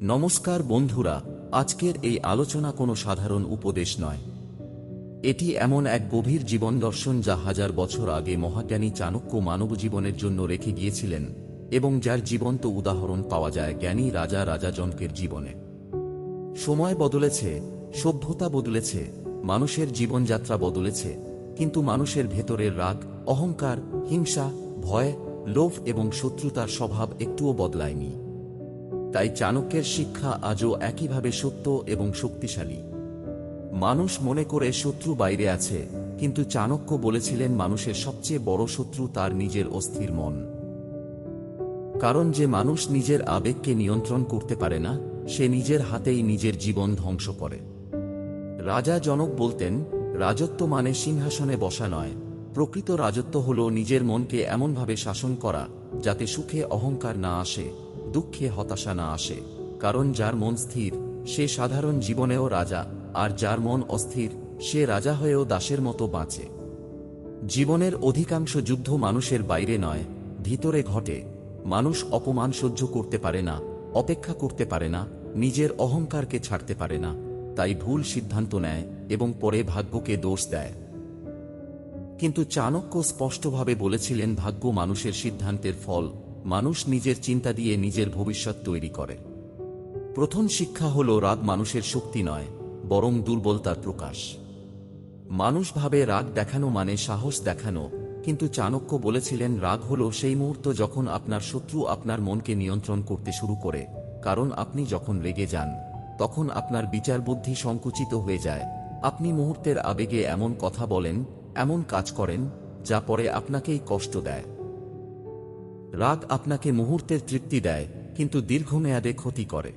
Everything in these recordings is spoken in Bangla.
নমস্কার বন্ধুরা, আজকের এই আলোচনা কোনো সাধারণ উপদেশ নয়। এটি এমন এক গভীর জীবন দর্শন যা হাজার বছর আগে মহাজ্ঞানী চাণক্য মানবজীবনের জন্য রেখে গিয়েছিলেন এবং যার জীবন্ত উদাহরণ পাওয়া যায় জ্ঞানী রাজা জনকের জীবনে। সময় বদলেছে, সভ্যতা বদলেছে, মানুষের জীবনযাত্রা বদলেছে, কিন্তু মানুষের ভেতরের রাগ, অহংকার, হিংসা, ভয়, লোভ এবং শত্রুতার স্বভাব একটুও বদলায়নি। তাই চাণক্যের শিক্ষা আজও একইভাবে সত্য এবং শক্তিশালী। মানুষ মনে করে শত্রু বাইরে আছে, কিন্তু চাণক্য বলেছিলেন মানুষের সবচেয়ে বড় শত্রু তার নিজের অস্থির মন। কারণ যে মানুষ নিজের আবেগকে নিয়ন্ত্রণ করতে পারে না, সে নিজের হাতেই নিজের জীবন ধ্বংস করে। রাজা জনক বলতেন, রাজত্ব মানে সিংহাসনে বসা নয়, প্রকৃত রাজত্ব হল নিজের মনকে এমনভাবে শাসন করা যাতে সুখে অহংকার না আসে, দুঃখে হতাশা না আসে। কারণ যার মন স্থির সে সাধারণ জীবনেও রাজা, আর যার মন অস্থির সে রাজা হয়েও দাসের মতো বাঁচে। জীবনের অধিকাংশ যুদ্ধ মানুষের বাইরে নয়, ভিতরে ঘটে। মানুষ অপমান সহ্য করতে পারে না, অপেক্ষা করতে পারে না, নিজের অহংকারকে ছাড়তে পারে না, তাই ভুল সিদ্ধান্ত নেয় এবং পরে ভাগ্যকে দোষ দেয়। কিন্তু চাণক্য স্পষ্টভাবে বলেছিলেন, ভাগ্য মানুষের সিদ্ধান্তের ফল, মানুষ নিজের চিন্তা দিয়ে নিজের ভবিষ্যৎ তৈরি করে। প্রথম শিক্ষা হল, রাগ মানুষের শক্তি নয়, বরং দুর্বলতার প্রকাশ। মানুষ ভাবে রাগ দেখানো মানে সাহস দেখানো, কিন্তু চাণক্য বলেছিলেন রাগ হল সেই মুহূর্ত যখন আপনার শত্রু আপনার মনকে নিয়ন্ত্রণ করতে শুরু করে। কারণ আপনি যখন রেগে যান তখন আপনার বিচার বুদ্ধি সংকুচিত হয়ে যায়। আপনি মুহূর্তের আবেগে এমন কথা বলেন, এমন কাজ করেন যা পরে আপনাকেই কষ্ট দেয়। রাগ আপনাকে মুহূর্তের তৃপ্তি দেয়, কিন্তু দীর্ঘমেয়াদে ক্ষতি করে।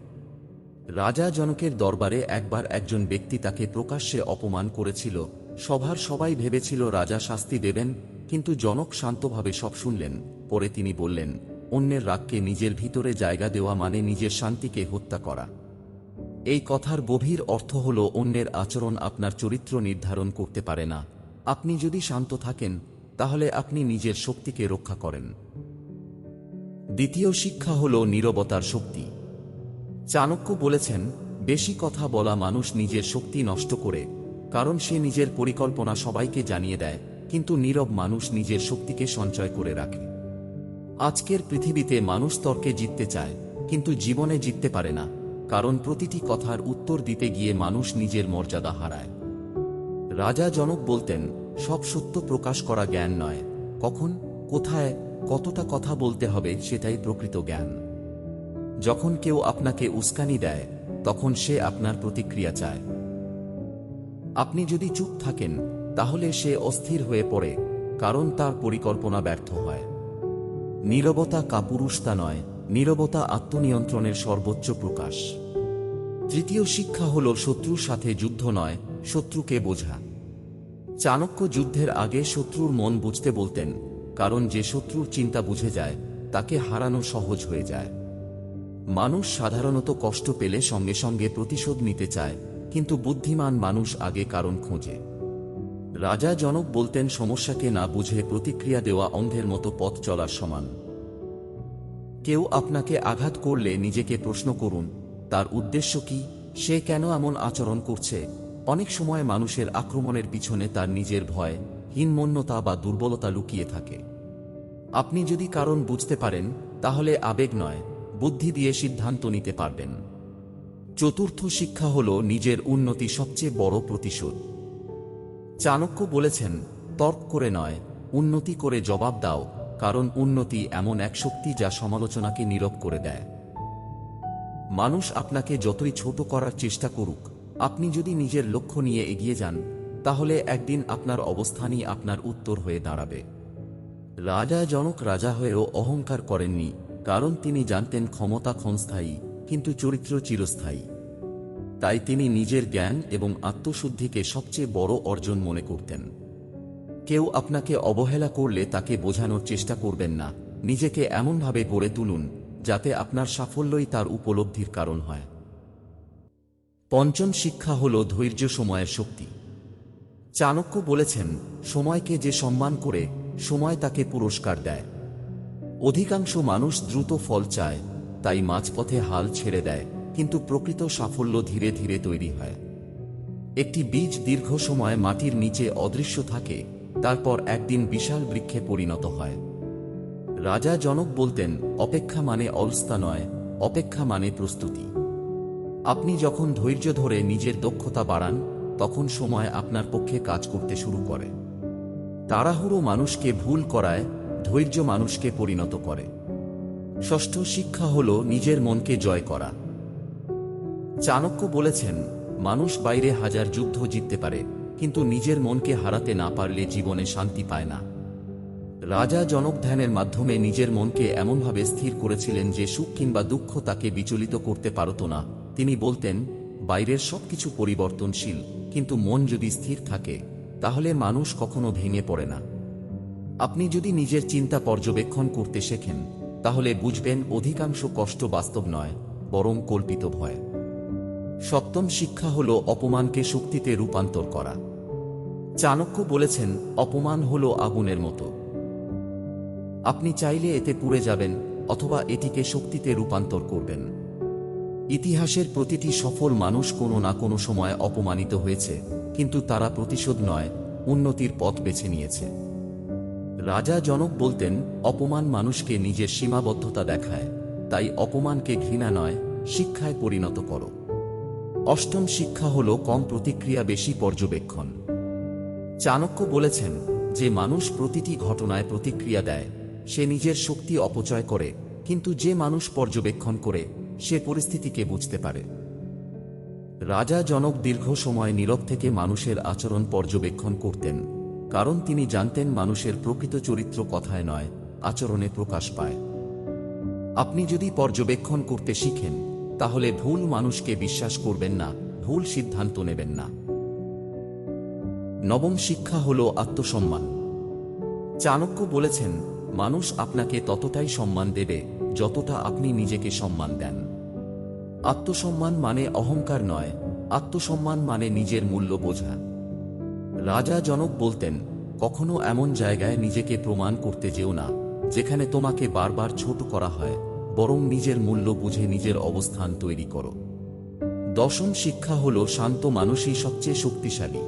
রাজা জনকের দরবারে একবার একজন ব্যক্তি তাকে প্রকাশ্যে অপমান করেছিল। সভার সবাই ভেবেছিল রাজা শাস্তি দেবেন, কিন্তু জনক শান্তভাবে সব শুনলেন। পরে তিনি বললেন, অন্যের রাগকে নিজের ভিতরে জায়গা দেওয়া মানে নিজের শান্তিকে হত্যা করা। এই কথার গভীর অর্থ হল, অন্যের আচরণ আপনার চরিত্র নির্ধারণ করতে পারে না। আপনি যদি শান্ত থাকেন তাহলে আপনি নিজের শক্তিকে রক্ষা করেন। দ্বিতীয় শিক্ষা হল নীরবতার শক্তি। চাণক্য বলেছেন, বেশি কথা বলা মানুষ নিজের শক্তি নষ্ট করে, কারণ সে নিজের পরিকল্পনা সবাইকে জানিয়ে দেয়, কিন্তু নীরব মানুষ নিজের শক্তিকে সঞ্চয় করে রাখে। আজকের পৃথিবীতে মানুষ তর্কে জিততে চায়, কিন্তু জীবনে জিততে পারে না, কারণ প্রতিটি কথার উত্তর দিতে গিয়ে মানুষ নিজের মর্যাদা হারায়। রাজা জনক বলতেন, সব সত্য প্রকাশ করা জ্ঞান নয়, কখন, কোথায়, কতটা কথা বলতে হবে সেটাই প্রকৃত জ্ঞান। যখন কেউ আপনাকে উস্কানি দেয় তখন সে আপনার প্রতিক্রিয়া চায়। আপনি যদি চুপ থাকেন তাহলে সে অস্থির হয়ে পড়ে, কারণ তার পরিকল্পনা ব্যর্থ হয়। নীরবতা কাপুরুষতা নয়, নীরবতা আত্মনিয়ন্ত্রণের সর্বোচ্চ প্রকাশ। তৃতীয় শিক্ষা হল, শত্রুর সাথে যুদ্ধ নয়, শত্রুকে বোঝা। চাণক্য যুদ্ধের আগে শত্রুর মন বুঝতে বলতেন, কারণ যে শত্রুর চিন্তা বুঝে যায় তাকে হারানো সহজ হয়ে যায়। মানুষ সাধারণত কষ্ট পেলে সঙ্গে সঙ্গে প্রতিশোধ নিতে চায়, কিন্তু বুদ্ধিমান মানুষ আগে কারণ খোঁজে। রাজা জনক বলতেন, সমস্যাকে না বুঝে প্রতিক্রিয়া দেওয়া অন্ধের মতো পথ চলার সমান। কেউ আপনাকে আঘাত করলে নিজেকে প্রশ্ন করুন, তার উদ্দেশ্য কি, সে কেন এমন আচরণ করছে। অনেক সময় মানুষের আক্রমণের পিছনে তার নিজের ভয়, হীনমন্যতা বা দুর্বলতা লুকিয়ে থাকে। আপনি যদি কারণ বুঝতে পারেন তাহলে আবেগ নয়, বুদ্ধি দিয়ে সিদ্ধান্ত নিতে পারবেন। চতুর্থ শিক্ষা হল, নিজের উন্নতি সবচেয়ে বড় প্রতিশোধ। চাণক্য বলেছেন, তর্ক করে নয়, উন্নতি করে জবাব দাও, কারণ উন্নতি এমন এক শক্তি যা সমালোচনাকে নীরব করে দেয়। মানুষ আপনাকে যতই ছোট করার চেষ্টা করুক, আপনি যদি নিজের লক্ষ্য নিয়ে এগিয়ে যান তাহলে একদিন আপনার অবস্থানই আপনার উত্তর হয়ে দাঁড়াবে। রাজা জনক রাজা হয়েও অহংকার করেননি, কারণ তিনি জানতেন ক্ষমতা ক্ষণস্থায়ী, কিন্তু চরিত্র চিরস্থায়ী। তাই তিনি নিজের জ্ঞান এবং আত্মশুদ্ধিকে সবচেয়ে বড় অর্জন মনে করতেন। কেউ আপনাকে অবহেলা করলে তাকে বোঝানোর চেষ্টা করবেন না, নিজেকে এমনভাবে গড়ে তুলুন যাতে আপনার সাফল্যই তার উপলব্ধির কারণ হয়। পঞ্চম শিক্ষা হল, ধৈর্য সময়ের শক্তি। চাণক্য বলেছেন, সময়কে যে সম্মান করে সময় তাকে পুরস্কার দেয়। অধিকাংশ মানুষ দ্রুত ফল চায়, তাই মাঝপথে হাল ছেড়ে দেয়, কিন্তু প্রকৃত সাফল্য ধীরে ধীরে তৈরি হয়। একটি বীজ দীর্ঘ সময় মাটির নিচে অদৃশ্য থাকে, তারপর একদিন বিশাল বৃক্ষে পরিণত হয়। রাজা জনক বলতেন, অপেক্ষা মানে অলসতা নয়, অপেক্ষা মানে প্রস্তুতি। আপনি যখন ধৈর্য ধরে নিজের দক্ষতা বাড়ান, তখন সময় আপনার পক্ষে কাজ করতে শুরু করে। তাড়াহুড়ো মানুষকে ভুল করায়, ধৈর্য মানুষকে পরিণত করে। ষষ্ঠ শিক্ষা হল নিজের মনকে জয় করা। চাণক্য বলেছেন, মানুষ বাইরে হাজার যুদ্ধ জিততে পারে, কিন্তু নিজের মনকে হারাতে না পারলে জীবনে শান্তি পায় না। রাজা জনক ধ্যানের মাধ্যমে নিজের মনকে এমনভাবে স্থির করেছিলেন যে সুখ কিংবা দুঃখ তাকে বিচলিত করতে পারত না। তিনি বলতেন, বাইরের সবকিছু পরিবর্তনশীল, কিন্তু মন যদি স্থির থাকে, তাহলে মানুষ কখনো ভেঙে পড়ে না। আপনি যদি নিজের চিন্তা পর্যবেক্ষণ করতে শেখেন, তাহলে বুঝবেন অধিকাংশ কষ্ট বাস্তব নয়, বরং কল্পিত ভয়। সপ্তম শিক্ষা হল অপমানকে শক্তিতে রূপান্তর করা। চাণক্য বলেছেন, অপমান হল আগুনের মতো। আপনি চাইলে এতে পুড়ে যাবেন, অথবা এটিকে শক্তিতে রূপান্তর করবেন। ইতিহাসের প্রতিটি সফল মানুষ কোনো না কোনো সময় অপমানিত হয়েছে, কিন্তু তারা প্রতিশোধ নয়, উন্নতির পথ বেছে নিয়েছে। রাজা জনক বলতেন, অপমান মানুষকে নিজের সীমাবদ্ধতা দেখায়, তাই অপমানকে ঘৃণা নয়, শিক্ষায় পরিণত করো। অষ্টম শিক্ষা হল কম প্রতিক্রিয়া, বেশি পর্যবেক্ষণ। চাণক্য বলেছেন, যে মানুষ প্রতিটি ঘটনায় প্রতিক্রিয়া দেয়, সে নিজের শক্তি অপচয় করে, কিন্তু যে মানুষ পর্যবেক্ষণ করে, সে পরিস্থিতিকে বুঝতে পারে। রাজা জনক দীর্ঘ সময় নীরব থেকে মানুষের আচরণ পর্যবেক্ষণ করতেন, কারণ তিনি জানতেন মানুষের প্রকৃত চরিত্র কথায় নয়, আচরণে প্রকাশ পায়। আপনি যদি পর্যবেক্ষণ করতে শিখেন, তাহলে ভুল মানুষকে বিশ্বাস করবেন না, ভুল সিদ্ধান্ত নেবেন না। নবম শিক্ষা হল আত্মসম্মান। চাণক্য বলেছেন, মানুষ আপনাকে ততটাই সম্মান দেবে, যতটা আপনি নিজেকে সম্মান দেন। আত্মসম্মান মানে অহংকার নয়, আত্মসম্মান মানে নিজের মূল্য বোঝা। রাজা জনক বলতেন, কখনো এমন জায়গায় নিজেকে প্রমাণ করতে যেও না, যেখানে তোমাকে বারবার ছোট করা হয়, বরং নিজের মূল্য বুঝে নিজের অবস্থান তৈরি করো। দশম শিক্ষা হল শান্ত মানুষই সবচেয়ে শক্তিশালী।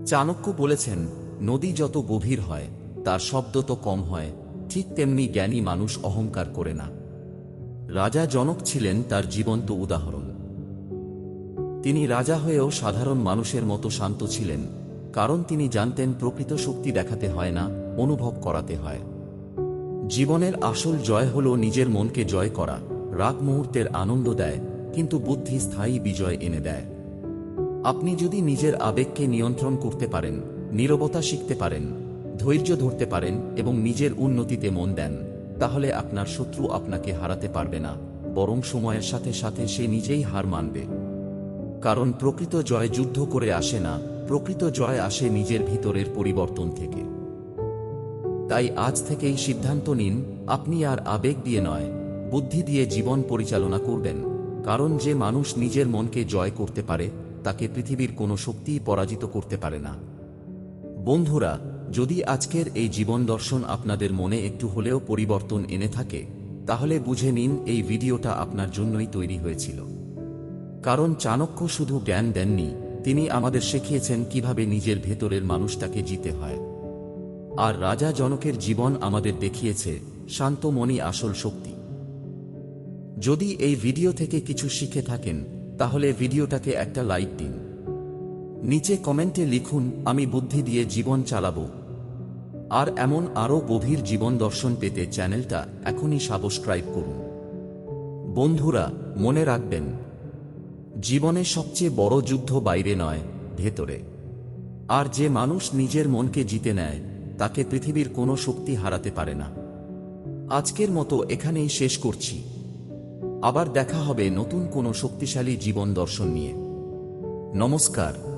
চাণক্য বলেছেন, নদী যত গভীর হয়, তার শব্দ তো কম হয়, ঠিক তেমনি জ্ঞানী মানুষ অহংকার করে না। রাজা জনক ছিলেন তার জীবন্ত উদাহরণ। তিনি রাজা হয়েও সাধারণ মানুষের মতো শান্ত ছিলেন, কারণ তিনি জানতেন প্রকৃত শক্তি দেখাতে হয় না, অনুভব করাতে হয়। জীবনের আসল জয় হল নিজের মনকে জয় করা। রাগ মুহূর্তের আনন্দ দেয়, কিন্তু বুদ্ধি স্থায়ী বিজয় এনে দেয়। আপনি যদি নিজের আবেগকে নিয়ন্ত্রণ করতে পারেন, নীরবতা শিখতে পারেন, ধৈর্য ধরতে পারেন এবং নিজের উন্নতিতে মন দেন, তাহলে আপনার শত্রু আপনাকে হারাতে পারবে না, বরং সময়ের সাথে সাথে সে নিজেই হার মানবে। কারণ প্রকৃত জয় যুদ্ধ করে আসে না, প্রকৃত জয় আসে নিজের ভিতরের পরিবর্তন থেকে। তাই আজ থেকেই সিদ্ধান্ত নিন, আপনি আর আবেগ দিয়ে নয়, বুদ্ধি দিয়ে জীবন পরিচালনা করবেন। কারণ যে মানুষ নিজের মনকে জয় করতে পারে, তাকে পৃথিবীর কোনো শক্তিই পরাজিত করতে পারে না। বন্ধুরা, যদি আজকের এই জীবন দর্শন আপনাদের মনে একটু হলেও পরিবর্তন এনে থাকে, তাহলে বুঝে নিন এই ভিডিওটা আপনার জন্যই তৈরি হয়েছিল। কারণ চাণক্য শুধু জ্ঞান দেননি, তিনি আমাদের শিখিয়েছেন কিভাবে নিজের ভেতরের মানুষটাকে জিতে হয়। আর রাজা জনকের জীবন আমাদের দেখিয়েছে, শান্ত মনই আসল শক্তি। যদি এই ভিডিও থেকে কিছু শিখে থাকেন, তাহলে ভিডিওটাকে একটা লাইক দিন। নিচে কমেন্টে লিখুন, আমি বুদ্ধি দিয়ে জীবন চালাবো। আর এমন আরও গভীর জীবন দর্শন পেতে চ্যানেলটা এখনই সাবস্ক্রাইব করুন। বন্ধুরা, মনে রাখবেন, জীবনে সবচেয়ে বড় যুদ্ধ বাইরে নয়, ভেতরে। আর যে মানুষ নিজের মনকে জিতে নেয়, তাকে পৃথিবীর কোনো শক্তি হারাতে পারে না। আজকের মতো এখানেই শেষ করছি। আবার দেখা হবে নতুন কোনো শক্তিশালী জীবন দর্শন নিয়ে। নমস্কার।